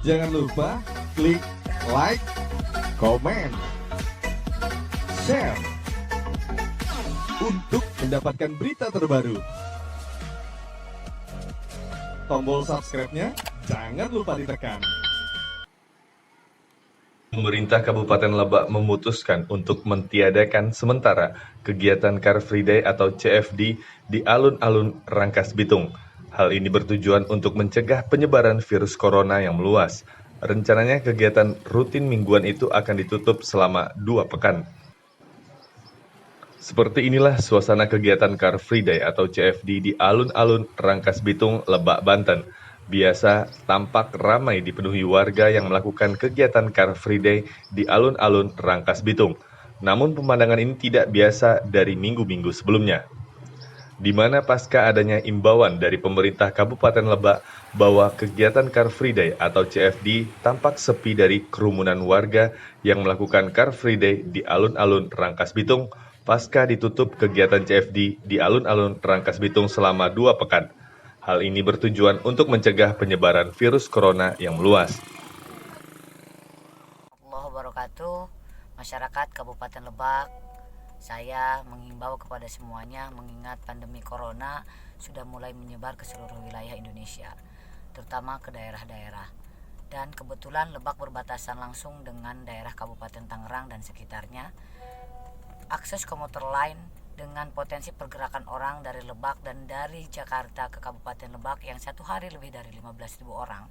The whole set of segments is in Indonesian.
Jangan lupa klik like, komen, share untuk mendapatkan berita terbaru. Tombol subscribe-nya jangan lupa ditekan. Pemerintah Kabupaten Lebak memutuskan untuk mentiadakan sementara kegiatan Car Free Day atau CFD di alun-alun Rangkas Bitung. Hal ini bertujuan untuk mencegah penyebaran virus corona yang meluas. Rencananya kegiatan rutin mingguan itu akan ditutup selama 2 pekan. Seperti inilah suasana kegiatan Car Free Day atau CFD di alun-alun Rangkas Bitung, Lebak, Banten. Biasa tampak ramai dipenuhi warga yang melakukan kegiatan Car Free Day di alun-alun Rangkas Bitung. Namun pemandangan ini tidak biasa dari minggu-minggu sebelumnya, di mana pasca adanya imbauan dari pemerintah Kabupaten Lebak bahwa kegiatan Car Free Day atau CFD tampak sepi dari kerumunan warga yang melakukan Car Free Day di alun-alun Rangkas Bitung pasca ditutup kegiatan CFD di alun-alun Rangkas Bitung selama 2 pekan. Hal ini bertujuan untuk mencegah penyebaran virus corona yang meluas. Warahmatullahi wabarakatuh. Masyarakat Kabupaten Lebak, saya mengimbau kepada semuanya mengingat pandemi corona sudah mulai menyebar ke seluruh wilayah Indonesia, terutama ke daerah-daerah. Dan kebetulan Lebak berbatasan langsung dengan daerah Kabupaten Tangerang dan sekitarnya. Akses komuter lain dengan potensi pergerakan orang dari Lebak dan dari Jakarta ke Kabupaten Lebak yang satu hari lebih dari 15.000 orang.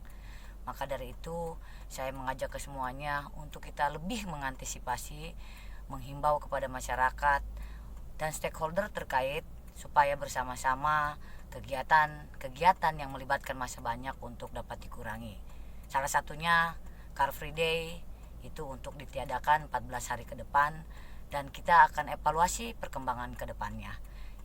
Maka dari itu saya mengajak ke semuanya untuk kita lebih mengantisipasi, menghimbau kepada masyarakat dan stakeholder terkait supaya bersama-sama kegiatan yang melibatkan massa banyak untuk dapat dikurangi. Salah satunya Car Free Day itu untuk ditiadakan 14 hari ke depan dan kita akan evaluasi perkembangan ke depannya.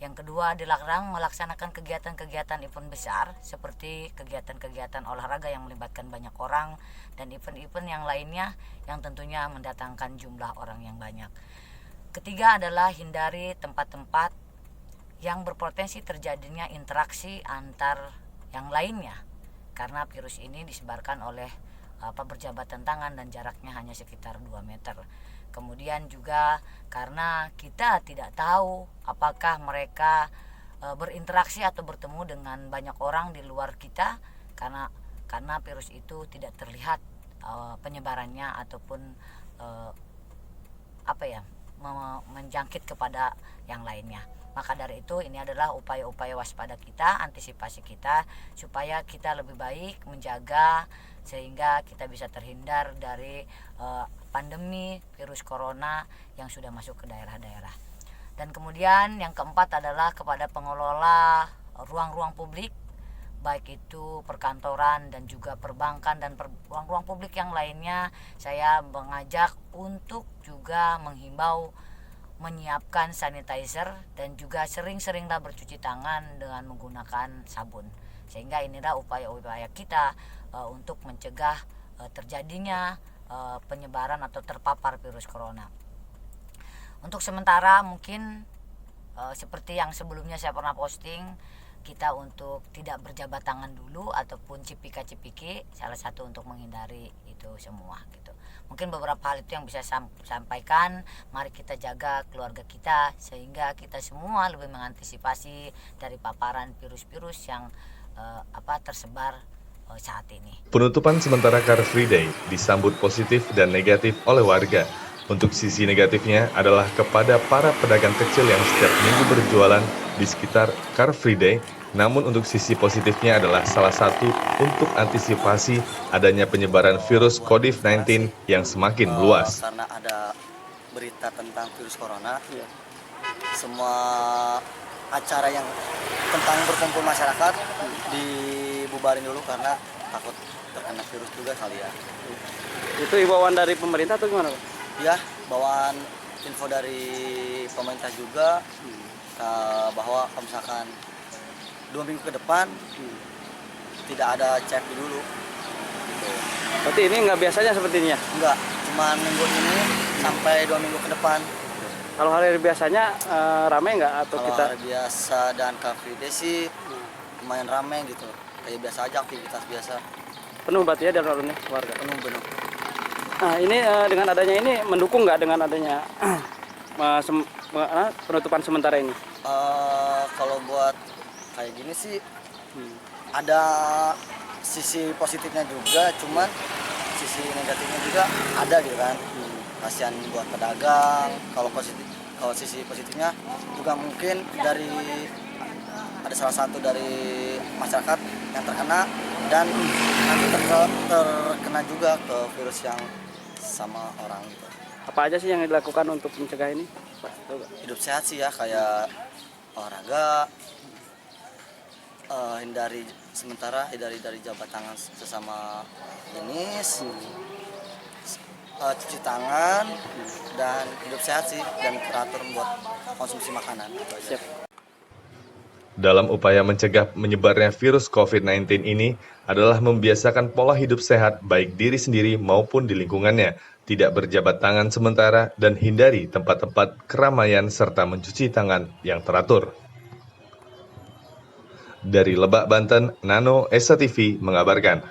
Yang kedua, dilarang melaksanakan kegiatan-kegiatan event besar seperti kegiatan-kegiatan olahraga yang melibatkan banyak orang dan event-event yang lainnya yang tentunya mendatangkan jumlah orang yang banyak. Ketiga adalah hindari tempat-tempat yang berpotensi terjadinya interaksi antar yang lainnya karena virus ini disebarkan oleh berjabatan tangan dan jaraknya hanya sekitar 2 meter. Kemudian juga karena kita tidak tahu apakah mereka berinteraksi atau bertemu dengan banyak orang di luar kita karena virus itu tidak terlihat penyebarannya ataupun menjangkit kepada yang lainnya. Maka dari itu ini adalah upaya-upaya waspada kita, antisipasi kita supaya kita lebih baik menjaga sehingga kita bisa terhindar dari pandemi virus corona yang sudah masuk ke daerah-daerah. Dan kemudian yang keempat adalah kepada pengelola ruang-ruang publik, baik itu perkantoran dan juga perbankan dan ruang-ruang publik yang lainnya, saya mengajak untuk juga menghimbau menyiapkan sanitizer dan juga sering-seringlah bercuci tangan dengan menggunakan sabun. Sehingga inilah upaya-upaya kita untuk mencegah terjadinya penyebaran atau terpapar virus corona. Untuk sementara mungkin seperti yang sebelumnya saya pernah posting, kita untuk tidak berjabat tangan dulu ataupun cipika-cipiki, salah satu untuk menghindari itu semua gitu. Mungkin beberapa hal itu yang bisa sampaikan. Mari kita jaga keluarga kita sehingga kita semua lebih mengantisipasi dari paparan virus-virus yang tersebar saat ini. Penutupan sementara Car Free Day disambut positif dan negatif oleh warga. Untuk sisi negatifnya adalah kepada para pedagang kecil yang setiap minggu berjualan di sekitar Car Free Day. Namun untuk sisi positifnya adalah salah satu untuk antisipasi adanya penyebaran virus COVID-19 yang semakin luas. Karena ada berita tentang virus corona, semua acara yang tentang berkumpul masyarakat dibubarin dulu karena takut terkena virus juga kali ya. Itu imbauan dari pemerintah atau gimana? Ya, bawaan info dari pemerintah juga bahwa kalau misalkan 2 minggu ke depan tidak ada CFD dulu. Gitu. Berarti ini nggak biasanya sepertinya? Enggak, cuma minggu ini sampai 2 minggu ke depan. Kalau hari biasanya ramai nggak atau kalau kita? Hari biasa dan Car Free Day sih lumayan ramai gitu. Kayak biasa aja, aktivitas biasa. Penuh berarti ya di alun-alunnya warga. penuh. Nah ini dengan adanya ini mendukung nggak dengan adanya penutupan sementara ini? Kalau buat kayak gini sih ada sisi positifnya juga, cuman sisi negatifnya juga ada gitu kan. Kasihan buat pedagang. Kalau sisi positifnya juga mungkin ada salah satu dari masyarakat yang terkena dan nanti terkena juga ke virus yang sama orang gitu. Apa aja sih yang dilakukan untuk mencegah ini? Pak, tahu nggak? Hidup sehat sih ya, kayak olahraga, hindari dari jabat tangan sesama jenis, cuci tangan, dan hidup sehat sih, dan teratur buat konsumsi makanan. Itu aja. Siap. Dalam upaya mencegah menyebarnya virus COVID-19 ini adalah membiasakan pola hidup sehat baik diri sendiri maupun di lingkungannya, tidak berjabat tangan sementara, dan hindari tempat-tempat keramaian serta mencuci tangan yang teratur. Dari Lebak, Banten, Nano, Esa TV mengabarkan.